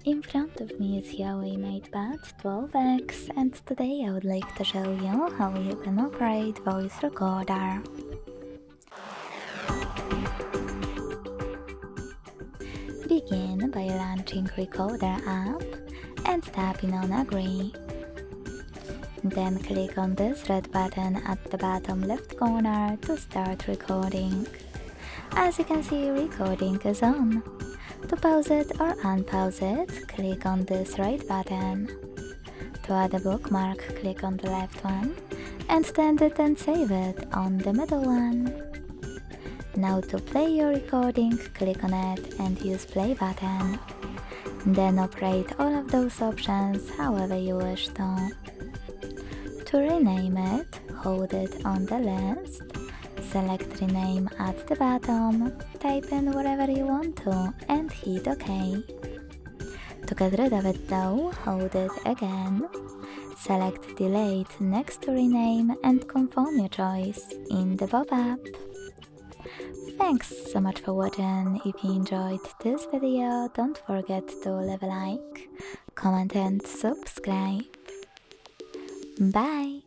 In front of me is HUAWEI MatePad 12X, and today I would like to show you how you can operate voice recorder. Begin by launching Recorder app and tapping on Agree. Then click on this red button at the bottom left corner to start recording. As you can see, recording is on. To pause it or unpause it, click on this right button. To add a bookmark, click on the left one, and to end it and save it on the middle one. Now to play your recording, click on it and use play button. Then operate all of those options however you wish to. To rename it, hold it on the list, select rename at the bottom, type in whatever you want to and hit OK. To get rid of it though, hold it again, select delete next to rename and confirm your choice in the pop-up. Thanks so much for watching. If you enjoyed this video, don't forget to leave a like, comment and subscribe. Bye!